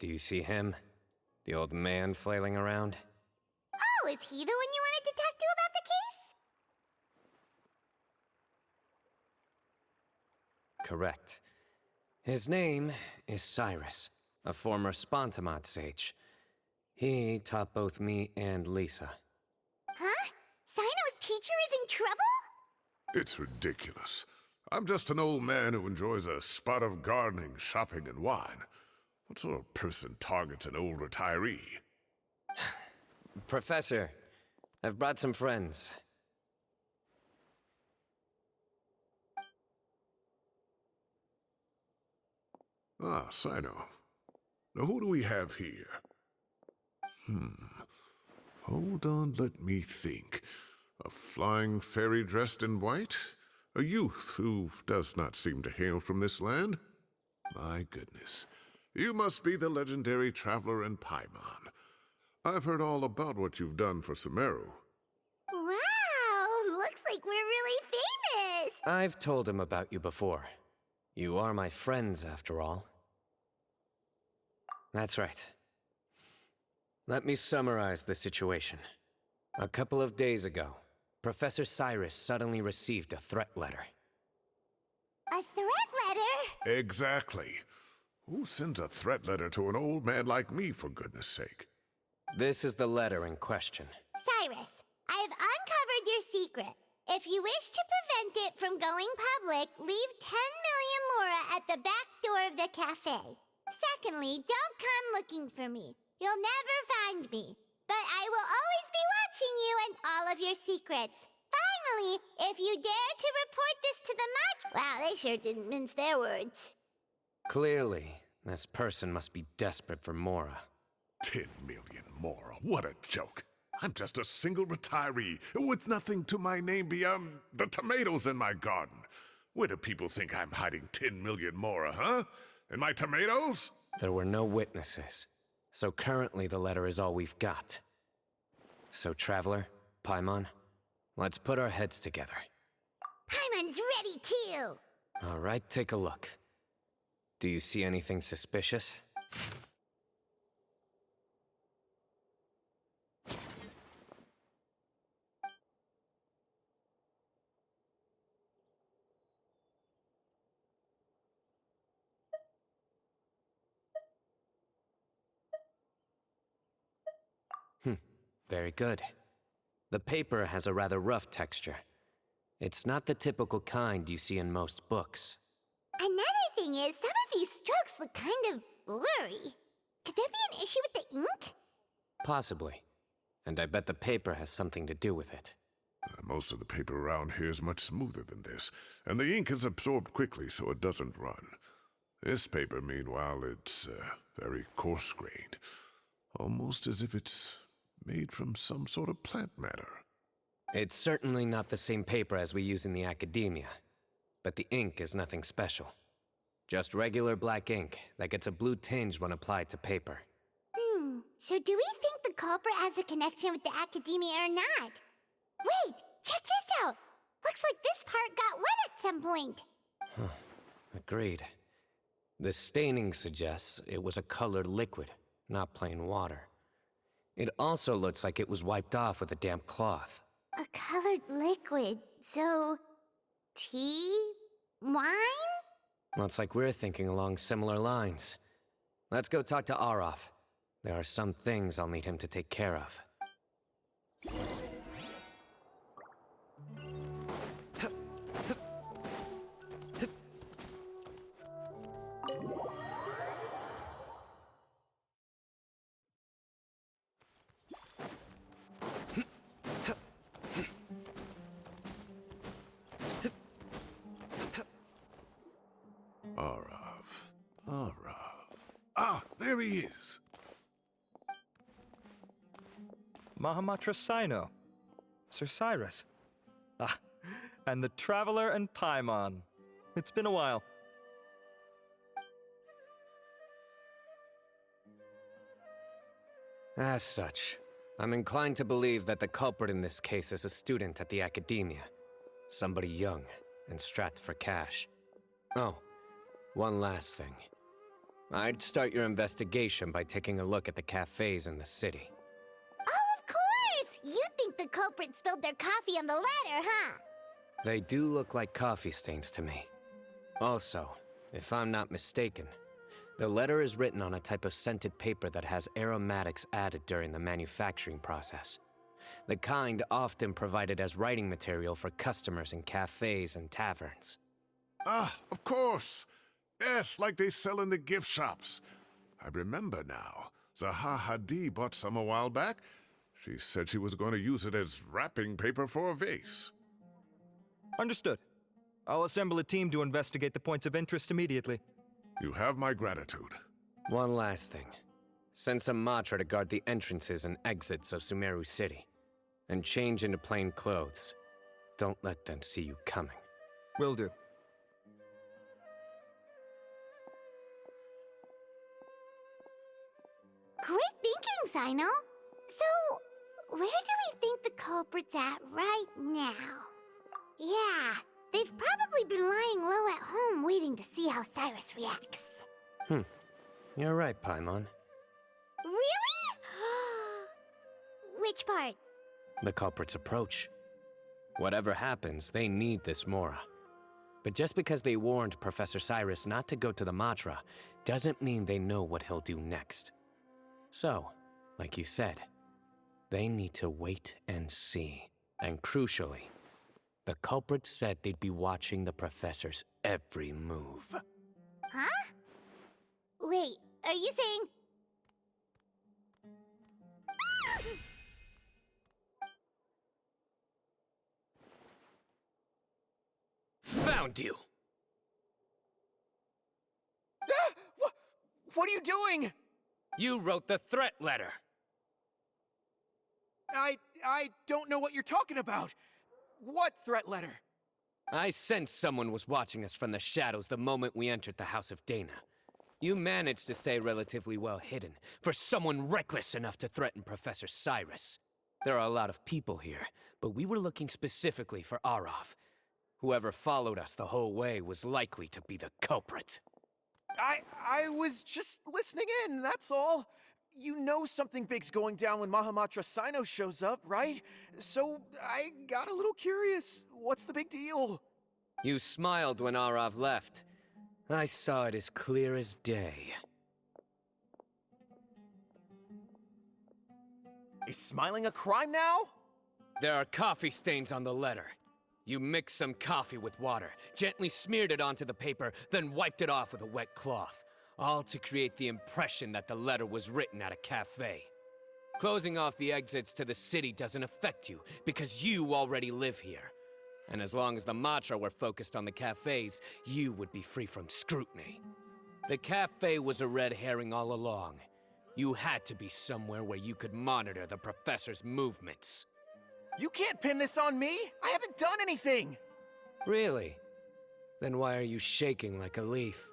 Do you see him? The old man flailing around? Oh, is he the one you wanted to talk to about the case? Correct. His name is Cyrus, a former Spontamod sage. He taught both me and Lisa. Huh? Sino's teacher is in trouble? It's ridiculous. I'm just an old man who enjoys a spot of gardening, shopping, and wine. What sort of person targets an old retiree? Professor, I've brought some friends. Ah, Sino. Now who do we have here? Hold on, let me think. A flying fairy dressed in white? A youth who does not seem to hail from this land? My goodness. You must be the legendary traveler in Paimon. I've heard all about what you've done for Sumeru. Wow, looks like we're really famous! I've told him about you before. You are my friends, after all. That's right. Let me summarize the situation. A couple of days ago, Professor Cyrus suddenly received a threat letter. A threat letter? Exactly. Who sends a threat letter to an old man like me, for goodness sake? This is the letter in question. Cyrus, I have uncovered your secret. If you wish to prevent it from going public, leave 10 million mora at the back door of the cafe. Secondly, don't come looking for me. You'll never find me. But I will always be watching you and all of your secrets. Finally, if you dare to report this to the march... Wow, they sure didn't mince their words. Clearly, this person must be desperate for Mora. 10 million mora, what a joke. I'm just a single retiree with nothing to my name beyond the tomatoes in my garden. Where do people think I'm hiding 10 million mora, huh? In my tomatoes? There were no witnesses, so currently the letter is all we've got. So, Traveler, Paimon, let's put our heads together. Paimon's ready too! All right, take a look. Do you see anything suspicious? Very good. The paper has a rather rough texture. It's not the typical kind you see in most books. Another thing is, some of these strokes look kind of blurry. Could there be an issue with the ink? Possibly. And I bet the paper has something to do with it. Most of the paper around here is much smoother than this, and the ink is absorbed quickly so it doesn't run. This paper, meanwhile, it's very coarse-grained. Almost as if it's made from some sort of plant matter. It's certainly not the same paper as we use in the academia, but the ink is nothing special. Just regular black ink that gets a blue tinge when applied to paper. So do we think the culprit has a connection with the academia or not? Wait, check this out! Looks like this part got wet at some point. Agreed. The staining suggests it was a colored liquid, not plain water. It also looks like it was wiped off with a damp cloth. A colored liquid, so... tea? Wine? Looks like we're thinking along similar lines. Let's go talk to Arof. There are some things I'll need him to take care of. Arav. Ah, there he is. Mahamatra Sino. Sir Cyrus. Ah, and the Traveler and Paimon. It's been a while. As such, I'm inclined to believe that the culprit in this case is a student at the academia. Somebody young and strapped for cash. Oh, one last thing. I'd start your investigation by taking a look at the cafes in the city. Oh, of course! You think the culprit spilled their coffee on the ladder, huh? They do look like coffee stains to me. Also, if I'm not mistaken, the letter is written on a type of scented paper that has aromatics added during the manufacturing process. The kind often provided as writing material for customers in cafes and taverns. Ah, of course. Yes, like they sell in the gift shops. I remember now. Zaha Hadid bought some a while back. She said she was going to use it as wrapping paper for a vase. Understood. I'll assemble a team to investigate the points of interest immediately. You have my gratitude. One last thing. Send some Matra to guard the entrances and exits of Sumeru City. And change into plain clothes. Don't let them see you coming. Will do. Great thinking, Sino. So, where do we think the culprit's at right now? Yeah, they've probably been lying low at home waiting to see how Cyrus reacts. You're right, Paimon. Really? Which part? The culprit's approach. Whatever happens, they need this Mora. But just because they warned Professor Cyrus not to go to the Matra, doesn't mean they know what he'll do next. So, like you said, they need to wait and see. And crucially, the culprit said they'd be watching the Professor's every move. Huh? Wait, are you saying... Found you! What are you doing? You wrote the threat letter! I don't know what you're talking about. What threat letter? I sensed someone was watching us from the shadows the moment we entered the House of Dana. You managed to stay relatively well hidden for someone reckless enough to threaten Professor Cyrus. There are a lot of people here, but we were looking specifically for Arav. Whoever followed us the whole way was likely to be the culprit. I was just listening in, that's all. You know something big's going down when Mahamatra Sino shows up, right? So I got a little curious. What's the big deal? You smiled when Arav left. I saw it as clear as day. Is smiling a crime now? There are coffee stains on the letter. You mixed some coffee with water, gently smeared it onto the paper, then wiped it off with a wet cloth. All to create the impression that the letter was written at a cafe. Closing off the exits to the city doesn't affect you, because you already live here. And as long as the Matra were focused on the cafes, you would be free from scrutiny. The cafe was a red herring all along. You had to be somewhere where you could monitor the Professor's movements. You can't pin this on me! I haven't done anything! Really? Then why are you shaking like a leaf?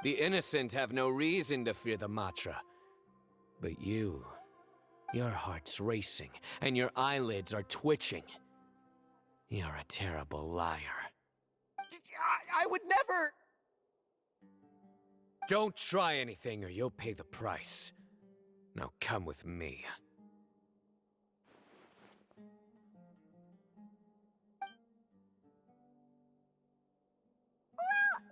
The innocent have no reason to fear the Matra. But you, your heart's racing, and your eyelids are twitching. You're a terrible liar. I would never... Don't try anything or you'll pay the price. Now come with me.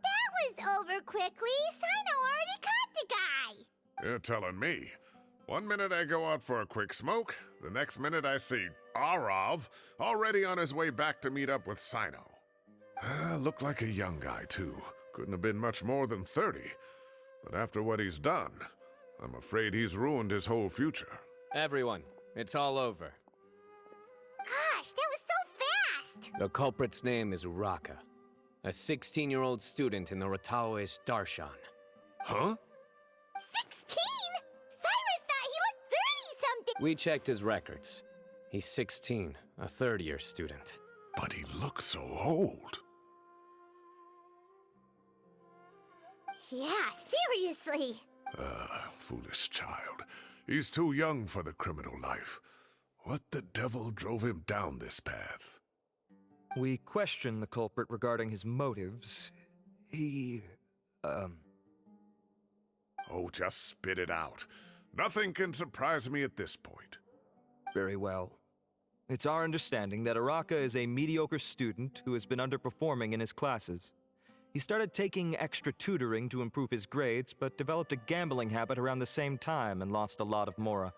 That was over quickly. Sino already caught the guy. You're telling me. One minute I go out for a quick smoke, the next minute I see Arav already on his way back to meet up with Sino. Looked like a young guy, too. Couldn't have been much more than 30. But after what he's done, I'm afraid he's ruined his whole future. Everyone, it's all over. Gosh, that was so fast. The culprit's name is Uraka, a 16-year-old student in the Rataoist Darshan. Huh? 16? Cyrus thought he looked 30-something. We checked his records. He's 16, a third-year student. But he looks so old. Yeah, seriously. Foolish child. He's too young for the criminal life. What the devil drove him down this path? We questioned the culprit regarding his motives. He Oh, just spit it out. Nothing can surprise me at this point. Very well. It's our understanding that Araka is a mediocre student who has been underperforming in his classes. He started taking extra tutoring to improve his grades, but developed a gambling habit around the same time and lost a lot of mora.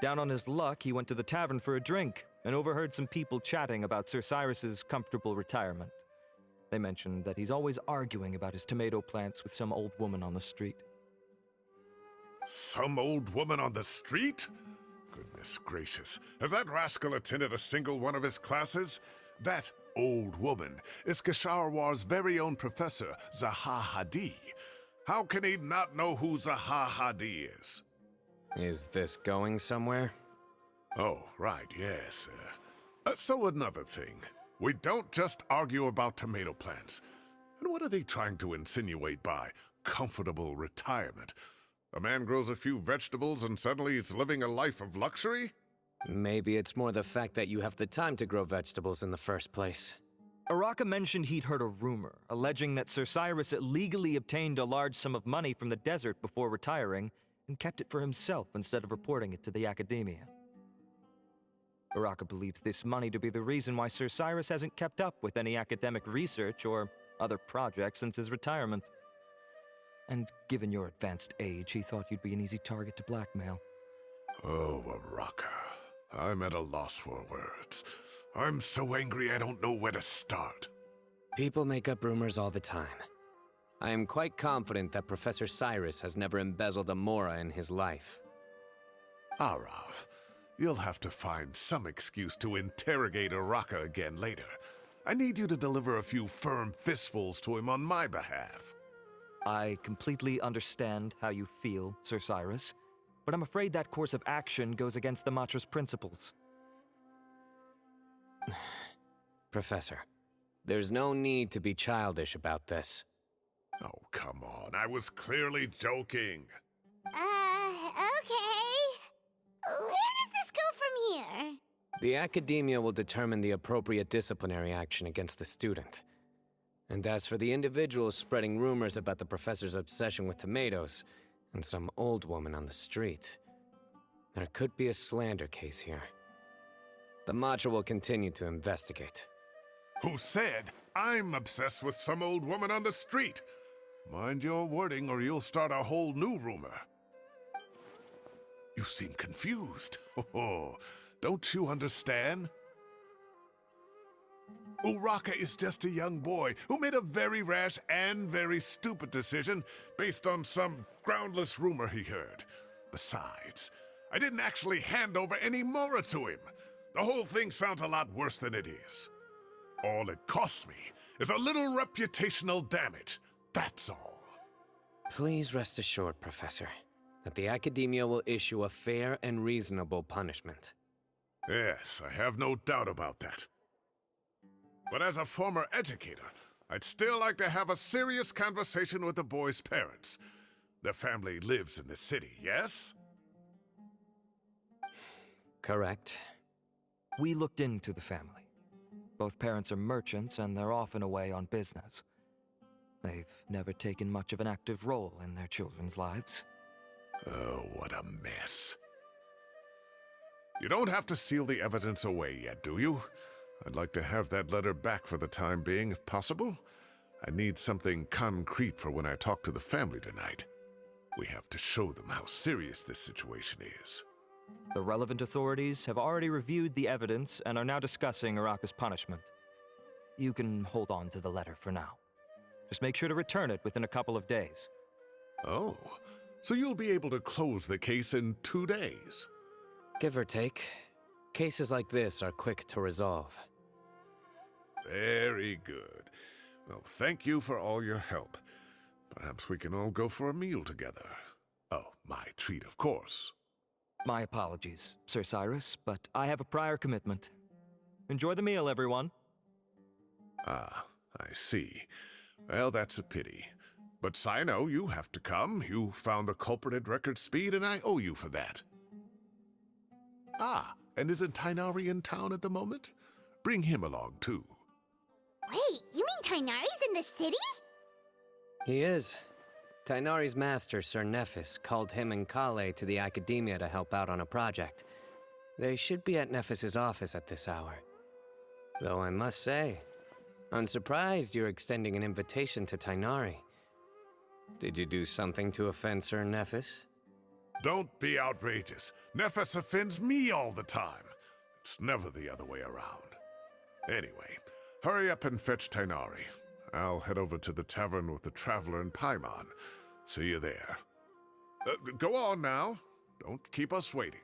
Down on his luck, he went to the tavern for a drink and overheard some people chatting about Sir Cyrus's comfortable retirement. They mentioned that he's always arguing about his tomato plants with some old woman on the street. Some old woman on the street? Goodness gracious. Has that rascal attended a single one of his classes? That old woman is Kasharwar's very own professor, Zaha Hadi. How can he not know who Zaha Hadi is? Is this going somewhere? Oh, right, yes. So another thing. We don't just argue about tomato plants. And what are they trying to insinuate by comfortable retirement? A man grows a few vegetables and suddenly he's living a life of luxury? Maybe it's more the fact that you have the time to grow vegetables in the first place. Araka mentioned he'd heard a rumor, alleging that Sir Cyrus illegally obtained a large sum of money from the desert before retiring and kept it for himself instead of reporting it to the academia. Araka believes this money to be the reason why Sir Cyrus hasn't kept up with any academic research or other projects since his retirement. And given your advanced age, he thought you'd be an easy target to blackmail. Oh, Araka. I'm at a loss for words. I'm so angry I don't know where to start. People make up rumors all the time. I am quite confident that Professor Cyrus has never embezzled a mora in his life. Arav, you'll have to find some excuse to interrogate Araka again later. I need you to deliver a few firm fistfuls to him on my behalf. I completely understand how you feel, Sir Cyrus, but I'm afraid that course of action goes against the Matra's principles. Professor, there's no need to be childish about this. Oh, come on. I was clearly joking. Okay. Where does this go from here? The academia will determine the appropriate disciplinary action against the student. And as for the individuals spreading rumors about the professor's obsession with tomatoes and some old woman on the street, there could be a slander case here. The Matra will continue to investigate. Who said I'm obsessed with some old woman on the street? Mind your wording or you'll start a whole new rumor. You seem confused. Oh, don't you understand? Uraka is just a young boy who made a very rash and very stupid decision based on some groundless rumor he heard. Besides, I didn't actually hand over any mora to him. The whole thing sounds a lot worse than it is. All it costs me is a little reputational damage. That's all. Please rest assured, Professor, that the academia will issue a fair and reasonable punishment. Yes, I have no doubt about that. But as a former educator, I'd still like to have a serious conversation with the boy's parents. Their family lives in the city, yes? Correct. We looked into the family. Both parents are merchants and they're often away on business. They've never taken much of an active role in their children's lives. Oh, what a mess. You don't have to seal the evidence away yet, do you? I'd like to have that letter back for the time being, if possible. I need something concrete for when I talk to the family tonight. We have to show them how serious this situation is. The relevant authorities have already reviewed the evidence and are now discussing Araka's punishment. You can hold on to the letter for now. Just make sure to return it within a couple of days. Oh, so you'll be able to close the case in 2 days? Give or take. Cases like this are quick to resolve. Very good. Well, thank you for all your help. Perhaps we can all go for a meal together. Oh, my treat, of course. My apologies, Sir Cyrus, but I have a prior commitment. Enjoy the meal, everyone. Ah, I see. Well, that's a pity. But Sino, you have to come. You found the culprit at record speed, and I owe you for that. Ah, and isn't Tainari in town at the moment? Bring him along, too. Wait, you mean Tainari's in the city? He is. Tainari's master, Sir Nephis, called him and Kale to the academia to help out on a project. They should be at Nephis's office at this hour. Though I must say, I'm surprised you're extending an invitation to Tainari. Did you do something to offend Sir Nephis? Don't be outrageous. Nephis offends me all the time. It's never the other way around. Anyway, hurry up and fetch Tainari. I'll head over to the tavern with the Traveler and Paimon. See you there. Go on now. Don't keep us waiting.